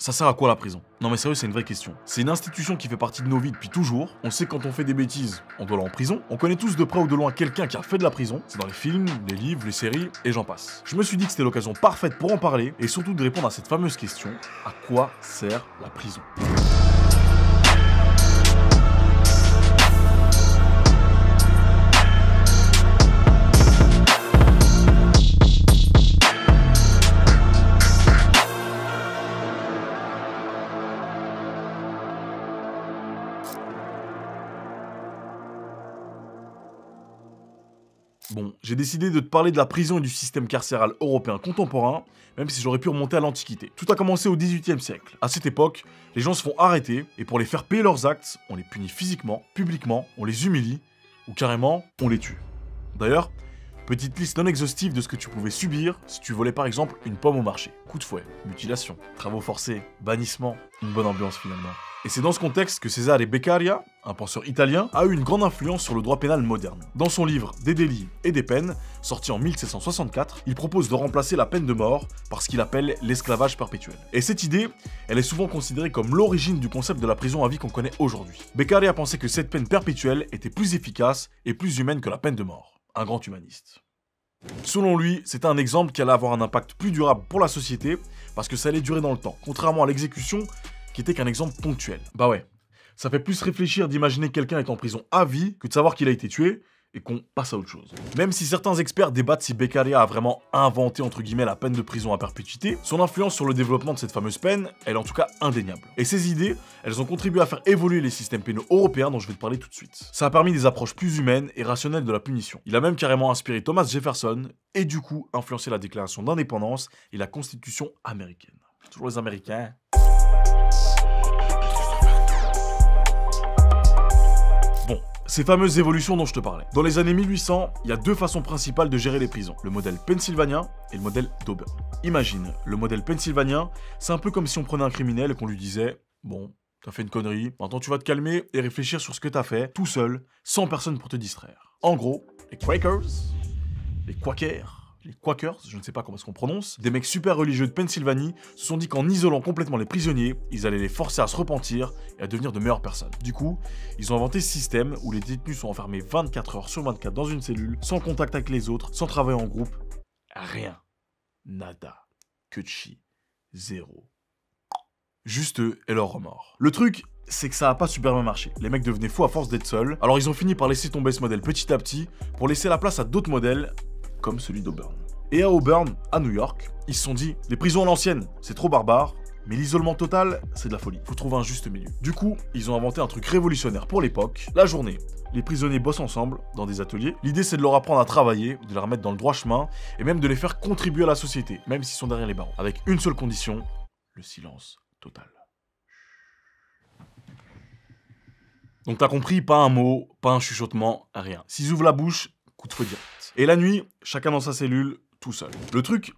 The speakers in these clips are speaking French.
Ça sert à quoi la prison? Non mais sérieux, c'est une vraie question. C'est une institution qui fait partie de nos vies depuis toujours. On sait que quand on fait des bêtises, on doit aller en prison. On connaît tous de près ou de loin quelqu'un qui a fait de la prison. C'est dans les films, les livres, les séries, et j'en passe. Je me suis dit que c'était l'occasion parfaite pour en parler, et surtout de répondre à cette fameuse question, à quoi sert la prison? Bon, j'ai décidé de te parler de la prison et du système carcéral européen contemporain, même si j'aurais pu remonter à l'Antiquité. Tout a commencé au XVIIIe siècle. À cette époque, les gens se font arrêter, et pour les faire payer leurs actes, on les punit physiquement, publiquement, on les humilie, ou carrément, on les tue. D'ailleurs, petite liste non exhaustive de ce que tu pouvais subir si tu volais par exemple une pomme au marché. Coup de fouet, mutilation, travaux forcés, bannissement, une bonne ambiance finalement. Et c'est dans ce contexte que Cesare Beccaria, un penseur italien, a eu une grande influence sur le droit pénal moderne. Dans son livre Des délits et des peines, sorti en 1764, il propose de remplacer la peine de mort par ce qu'il appelle l'esclavage perpétuel. Et cette idée, elle est souvent considérée comme l'origine du concept de la prison à vie qu'on connaît aujourd'hui. Beccaria pensait que cette peine perpétuelle était plus efficace et plus humaine que la peine de mort. Un grand humaniste. Selon lui, c'était un exemple qui allait avoir un impact plus durable pour la société parce que ça allait durer dans le temps, contrairement à l'exécution qui était qu'un exemple ponctuel. Bah ouais, ça fait plus réfléchir d'imaginer quelqu'un être en prison à vie que de savoir qu'il a été tué et qu'on passe à autre chose. Même si certains experts débattent si Beccaria a vraiment inventé entre guillemets la peine de prison à perpétuité, son influence sur le développement de cette fameuse peine, elle est en tout cas indéniable. Et ces idées, elles ont contribué à faire évoluer les systèmes pénaux européens dont je vais te parler tout de suite. Ça a permis des approches plus humaines et rationnelles de la punition. Il a même carrément inspiré Thomas Jefferson et du coup influencé la déclaration d'indépendance et la constitution américaine. Toujours les Américains. Bon, ces fameuses évolutions dont je te parlais. Dans les années 1800, il y a deux façons principales de gérer les prisons. Le modèle pennsylvanien et le modèle d'Auburn. Imagine, le modèle pennsylvanien, c'est un peu comme si on prenait un criminel et qu'on lui disait « Bon, t'as fait une connerie, maintenant tu vas te calmer et réfléchir sur ce que t'as fait, tout seul, sans personne pour te distraire. » En gros, les Quakers, les Quakers, je ne sais pas comment est-ce qu'on prononce, des mecs super religieux de Pennsylvanie se sont dit qu'en isolant complètement les prisonniers, ils allaient les forcer à se repentir et à devenir de meilleures personnes. Du coup, ils ont inventé ce système où les détenus sont enfermés 24 heures sur 24 dans une cellule, sans contact avec les autres, sans travailler en groupe. Rien. Nada. Que de chi. Zéro. Juste eux et leur remords. Le truc, c'est que ça a pas super bien marché. Les mecs devenaient fous à force d'être seuls, alors ils ont fini par laisser tomber ce modèle petit à petit pour laisser la place à d'autres modèles comme celui d'Auburn. Et à Auburn, à New York, ils se sont dit, les prisons à l'ancienne, c'est trop barbare, mais l'isolement total, c'est de la folie. Faut trouver un juste milieu. Du coup, ils ont inventé un truc révolutionnaire pour l'époque. La journée, les prisonniers bossent ensemble, dans des ateliers. L'idée, c'est de leur apprendre à travailler, de les remettre dans le droit chemin, et même de les faire contribuer à la société, même s'ils sont derrière les barreaux. Avec une seule condition, le silence total. Donc t'as compris, pas un mot, pas un chuchotement, rien. S'ils ouvrent la bouche, coup de feu direct. Et la nuit, chacun dans sa cellule, tout seul. Le truc,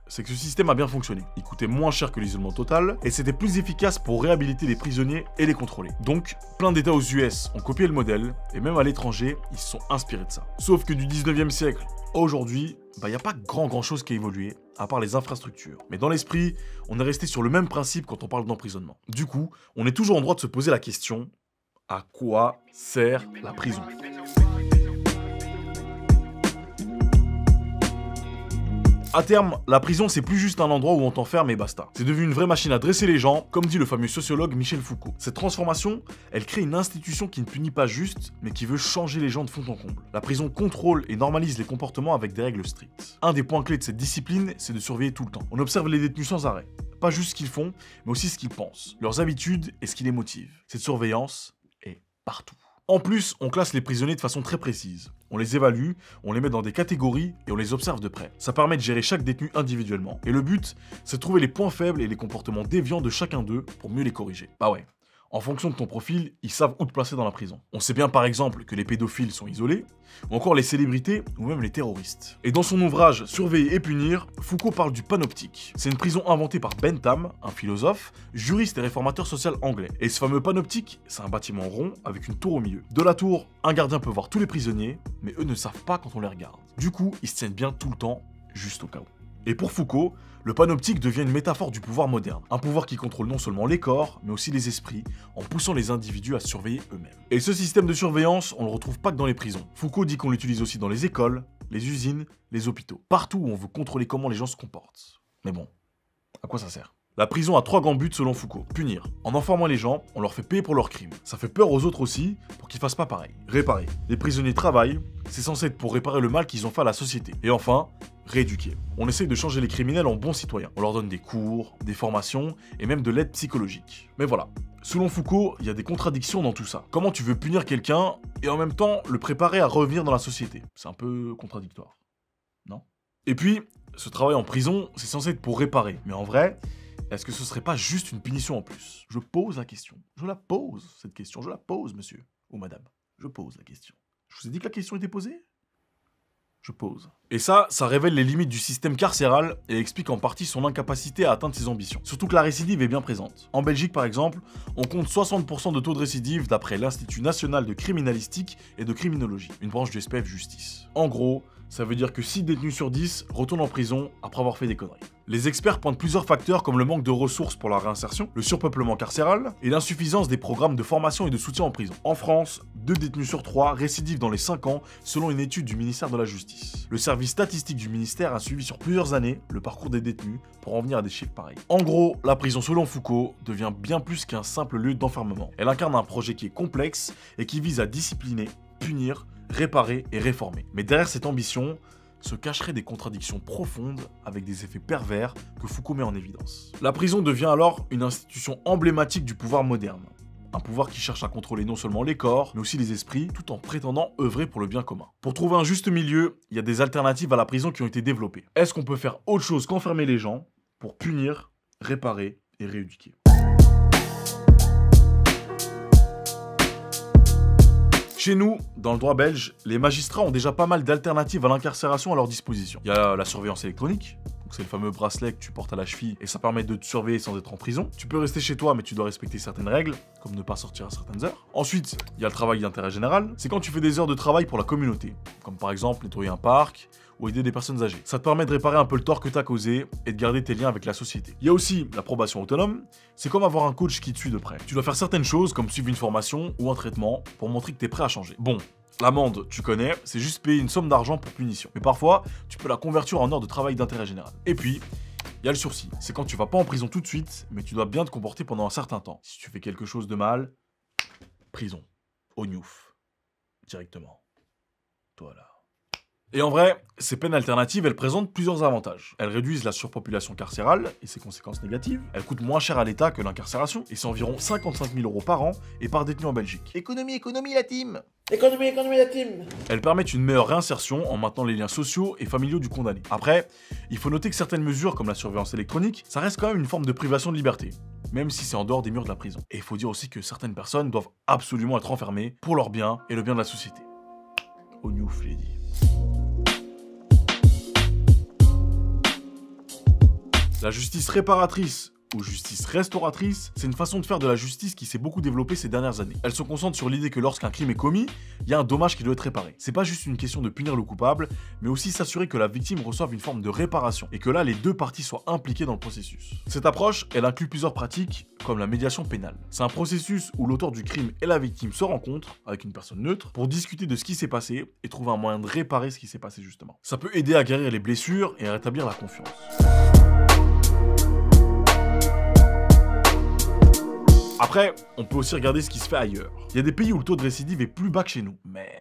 c'est que ce système a bien fonctionné. Il coûtait moins cher que l'isolement total, et c'était plus efficace pour réhabiliter les prisonniers et les contrôler. Donc, plein d'États aux US ont copié le modèle, et même à l'étranger, ils se sont inspirés de ça. Sauf que du 19e siècle à aujourd'hui, y a pas grand chose qui a évolué, à part les infrastructures. Mais dans l'esprit, on est resté sur le même principe quand on parle d'emprisonnement. Du coup, on est toujours en droit de se poser la question, à quoi sert la prison ? À terme, la prison c'est plus juste un endroit où on t'enferme et basta. C'est devenu une vraie machine à dresser les gens, comme dit le fameux sociologue Michel Foucault. Cette transformation, elle crée une institution qui ne punit pas juste, mais qui veut changer les gens de fond en comble. La prison contrôle et normalise les comportements avec des règles strictes. Un des points clés de cette discipline, c'est de surveiller tout le temps. On observe les détenus sans arrêt. Pas juste ce qu'ils font, mais aussi ce qu'ils pensent, leurs habitudes et ce qui les motive. Cette surveillance est partout. En plus, on classe les prisonniers de façon très précise. On les évalue, on les met dans des catégories et on les observe de près. Ça permet de gérer chaque détenu individuellement. Et le but, c'est de trouver les points faibles et les comportements déviants de chacun d'eux pour mieux les corriger. Bah ouais. En fonction de ton profil, ils savent où te placer dans la prison. On sait bien par exemple que les pédophiles sont isolés, ou encore les célébrités, ou même les terroristes. Et dans son ouvrage Surveiller et punir, Foucault parle du panoptique. C'est une prison inventée par Bentham, un philosophe, juriste et réformateur social anglais. Et ce fameux panoptique, c'est un bâtiment rond avec une tour au milieu. De la tour, un gardien peut voir tous les prisonniers, mais eux ne savent pas quand on les regarde. Du coup, ils se tiennent bien tout le temps, juste au cas où. Et pour Foucault, le panoptique devient une métaphore du pouvoir moderne. Un pouvoir qui contrôle non seulement les corps, mais aussi les esprits, en poussant les individus à surveiller eux-mêmes. Et ce système de surveillance, on le retrouve pas que dans les prisons. Foucault dit qu'on l'utilise aussi dans les écoles, les usines, les hôpitaux. Partout où on veut contrôler comment les gens se comportent. Mais bon, à quoi ça sert ? La prison a 3 grands buts selon Foucault. Punir. En enfermant les gens, on leur fait payer pour leurs crimes. Ça fait peur aux autres aussi, pour qu'ils fassent pas pareil. Réparer. Les prisonniers travaillent, c'est censé être pour réparer le mal qu'ils ont fait à la société. Et enfin, rééduquer. On essaye de changer les criminels en bons citoyens. On leur donne des cours, des formations et même de l'aide psychologique. Mais voilà. Selon Foucault, il y a des contradictions dans tout ça. Comment tu veux punir quelqu'un et en même temps le préparer à revenir dans la société? C'est un peu contradictoire. Non? Et puis, ce travail en prison, c'est censé être pour réparer. Mais en vrai, est-ce que ce serait pas juste une punition en plus? Je pose la question. Je la pose, cette question. Je la pose, monsieur. Ou madame. Je pose la question. Je vous ai dit que la question était posée? Je pose. Et ça révèle les limites du système carcéral et explique en partie son incapacité à atteindre ses ambitions. Surtout que la récidive est bien présente. En Belgique, par exemple, on compte 60% de taux de récidive d'après l'Institut National de Criminalistique et de Criminologie, une branche du SPF Justice. En gros, ça veut dire que 6 détenus sur 10 retournent en prison après avoir fait des conneries. Les experts pointent plusieurs facteurs comme le manque de ressources pour la réinsertion, le surpeuplement carcéral et l'insuffisance des programmes de formation et de soutien en prison. En France, 2 détenus sur 3 récidivent dans les 5 ans selon une étude du ministère de la Justice. Le service statistique du ministère a suivi sur plusieurs années le parcours des détenus pour en venir à des chiffres pareils. En gros, la prison selon Foucault devient bien plus qu'un simple lieu d'enfermement. Elle incarne un projet qui est complexe et qui vise à discipliner, punir, réparer et réformer. Mais derrière cette ambition se cacheraient des contradictions profondes avec des effets pervers que Foucault met en évidence. La prison devient alors une institution emblématique du pouvoir moderne. Un pouvoir qui cherche à contrôler non seulement les corps, mais aussi les esprits, tout en prétendant œuvrer pour le bien commun. Pour trouver un juste milieu, il y a des alternatives à la prison qui ont été développées. Est-ce qu'on peut faire autre chose qu'enfermer les gens pour punir, réparer et rééduquer ? Chez nous, dans le droit belge, les magistrats ont déjà pas mal d'alternatives à l'incarcération à leur disposition. Il y a la surveillance électronique, donc c'est le fameux bracelet que tu portes à la cheville et ça permet de te surveiller sans être en prison. Tu peux rester chez toi mais tu dois respecter certaines règles, comme ne pas sortir à certaines heures. Ensuite, il y a le travail d'intérêt général, c'est quand tu fais des heures de travail pour la communauté, comme par exemple nettoyer un parc, ou aider des personnes âgées. Ça te permet de réparer un peu le tort que t'as causé et de garder tes liens avec la société. Il y a aussi la probation autonome, c'est comme avoir un coach qui te suit de près. Tu dois faire certaines choses comme suivre une formation ou un traitement pour montrer que t'es prêt à changer. Bon, l'amende, tu connais, c'est juste payer une somme d'argent pour punition. Mais parfois, tu peux la convertir en heure de travail d'intérêt général. Et puis, il y a le sursis, c'est quand tu vas pas en prison tout de suite, mais tu dois bien te comporter pendant un certain temps. Si tu fais quelque chose de mal, prison, au gnouf, directement. Toi là. Et en vrai, ces peines alternatives, elles présentent plusieurs avantages. Elles réduisent la surpopulation carcérale et ses conséquences négatives. Elles coûtent moins cher à l'État que l'incarcération, et c'est environ 55 000 € par an et par détenu en Belgique. Économie la team. Économie la team. Elles permettent une meilleure réinsertion en maintenant les liens sociaux et familiaux du condamné. Après, il faut noter que certaines mesures, comme la surveillance électronique, ça reste quand même une forme de privation de liberté, même si c'est en dehors des murs de la prison. Et il faut dire aussi que certaines personnes doivent absolument être enfermées pour leur bien et le bien de la société. Au gnouf, j'ai dit. La justice réparatrice ou justice restauratrice, c'est une façon de faire de la justice qui s'est beaucoup développée ces dernières années. Elle se concentre sur l'idée que lorsqu'un crime est commis, il y a un dommage qui doit être réparé. C'est pas juste une question de punir le coupable, mais aussi s'assurer que la victime reçoive une forme de réparation, et que là, les deux parties soient impliquées dans le processus. Cette approche, elle inclut plusieurs pratiques, comme la médiation pénale. C'est un processus où l'auteur du crime et la victime se rencontrent, avec une personne neutre, pour discuter de ce qui s'est passé, et trouver un moyen de réparer ce qui s'est passé justement. Ça peut aider à guérir les blessures et à rétablir la confiance. Après, on peut aussi regarder ce qui se fait ailleurs. Il y a des pays où le taux de récidive est plus bas que chez nous. Mais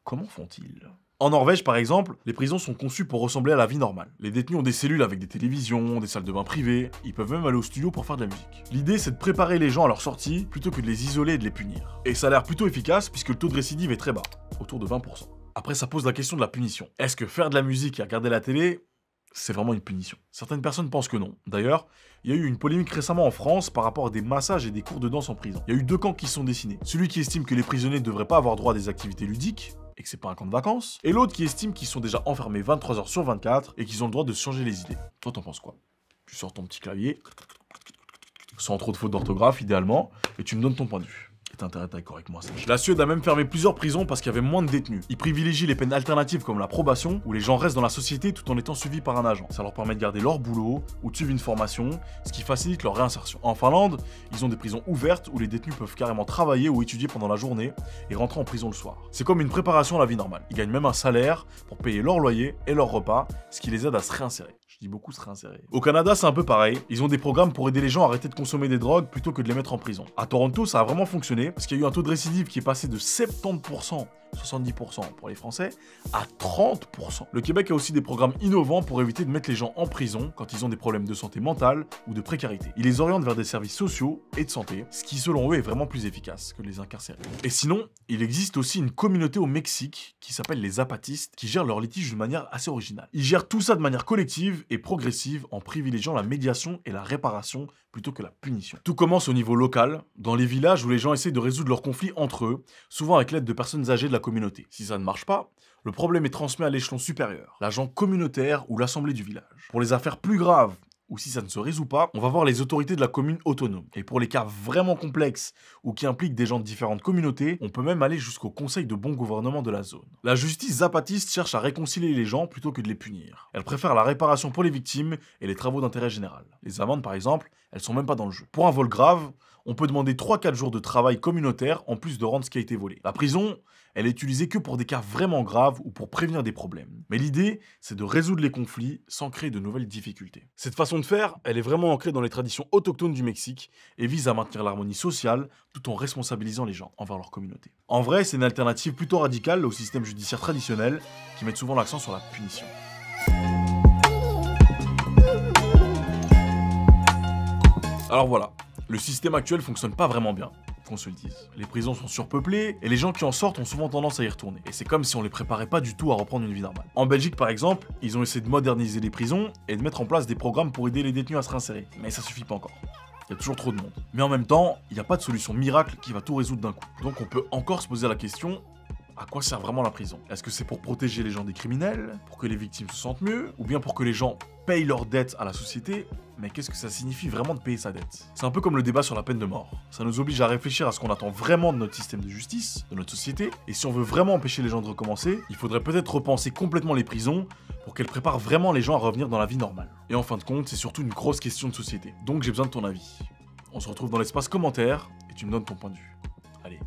comment font-ils ? En Norvège, par exemple, les prisons sont conçues pour ressembler à la vie normale. Les détenus ont des cellules avec des télévisions, des salles de bain privées, ils peuvent même aller au studio pour faire de la musique. L'idée, c'est de préparer les gens à leur sortie, plutôt que de les isoler et de les punir. Et ça a l'air plutôt efficace, puisque le taux de récidive est très bas, autour de 20%. Après, ça pose la question de la punition. Est-ce que faire de la musique et regarder la télé, c'est vraiment une punition? Certaines personnes pensent que non. D'ailleurs, il y a eu une polémique récemment en France par rapport à des massages et des cours de danse en prison. Il y a eu 2 camps qui se sont dessinés. Celui qui estime que les prisonniers ne devraient pas avoir droit à des activités ludiques, et que c'est pas un camp de vacances, et l'autre qui estime qu'ils sont déjà enfermés 23 heures sur 24, et qu'ils ont le droit de se changer les idées. Toi, t'en penses quoi? Tu sors ton petit clavier, sans trop de fautes d'orthographe, idéalement, et tu me donnes ton point de vue. Putain, t'es d'accord avec moi, ça. La Suède a même fermé plusieurs prisons parce qu'il y avait moins de détenus. Ils privilégient les peines alternatives comme la probation, où les gens restent dans la société tout en étant suivis par un agent. Ça leur permet de garder leur boulot ou de suivre une formation, ce qui facilite leur réinsertion. En Finlande, ils ont des prisons ouvertes où les détenus peuvent carrément travailler ou étudier pendant la journée et rentrer en prison le soir. C'est comme une préparation à la vie normale. Ils gagnent même un salaire pour payer leur loyer et leur repas, ce qui les aide à se réinsérer. Je dis beaucoup se réinsérer. Au Canada, c'est un peu pareil. Ils ont des programmes pour aider les gens à arrêter de consommer des drogues plutôt que de les mettre en prison. À Toronto, ça a vraiment fonctionné parce qu'il y a eu un taux de récidive qui est passé de 70%, 70% pour les Français, à 30%. Le Québec a aussi des programmes innovants pour éviter de mettre les gens en prison quand ils ont des problèmes de santé mentale ou de précarité. Ils les orientent vers des services sociaux et de santé, ce qui selon eux est vraiment plus efficace que les incarcérer. Et sinon, il existe aussi une communauté au Mexique qui s'appelle les Zapatistes, qui gèrent leurs litiges d'une manière assez originale. Ils gèrent tout ça de manière collective et progressive en privilégiant la médiation et la réparation plutôt que la punition. Tout commence au niveau local, dans les villages où les gens essayent de résoudre leurs conflits entre eux, souvent avec l'aide de personnes âgées de la communauté. Si ça ne marche pas, le problème est transmis à l'échelon supérieur, l'agent communautaire ou l'assemblée du village. Pour les affaires plus graves, ou si ça ne se résout pas, on va voir les autorités de la commune autonome. Et pour les cas vraiment complexes ou qui impliquent des gens de différentes communautés, on peut même aller jusqu'au conseil de bon gouvernement de la zone. La justice zapatiste cherche à réconcilier les gens plutôt que de les punir. Elle préfère la réparation pour les victimes et les travaux d'intérêt général. Les amendes par exemple, elles sont même pas dans le jeu. Pour un vol grave, on peut demander 3-4 jours de travail communautaire en plus de rendre ce qui a été volé. La prison, elle est utilisée que pour des cas vraiment graves ou pour prévenir des problèmes. Mais l'idée, c'est de résoudre les conflits sans créer de nouvelles difficultés. Cette façon de faire, elle est vraiment ancrée dans les traditions autochtones du Mexique et vise à maintenir l'harmonie sociale tout en responsabilisant les gens envers leur communauté. En vrai, c'est une alternative plutôt radicale au système judiciaire traditionnel qui met souvent l'accent sur la punition. Alors voilà, le système actuel fonctionne pas vraiment bien, qu'on se le dise. Les prisons sont surpeuplées, et les gens qui en sortent ont souvent tendance à y retourner. Et c'est comme si on les préparait pas du tout à reprendre une vie normale. En Belgique par exemple, ils ont essayé de moderniser les prisons et de mettre en place des programmes pour aider les détenus à se réinsérer. Mais ça suffit pas encore. Il y a toujours trop de monde. Mais en même temps, il n'y a pas de solution miracle qui va tout résoudre d'un coup. Donc on peut encore se poser la question, à quoi sert vraiment la prison? Est-ce que c'est pour protéger les gens des criminels? Pour que les victimes se sentent mieux? Ou bien pour que les gens payent leurs dettes à la société? Mais qu'est-ce que ça signifie vraiment de payer sa dette? C'est un peu comme le débat sur la peine de mort. Ça nous oblige à réfléchir à ce qu'on attend vraiment de notre système de justice, de notre société, et si on veut vraiment empêcher les gens de recommencer, il faudrait peut-être repenser complètement les prisons pour qu'elles préparent vraiment les gens à revenir dans la vie normale. Et en fin de compte, c'est surtout une grosse question de société. Donc j'ai besoin de ton avis. On se retrouve dans l'espace commentaire, et tu me donnes ton point de vue. Allez.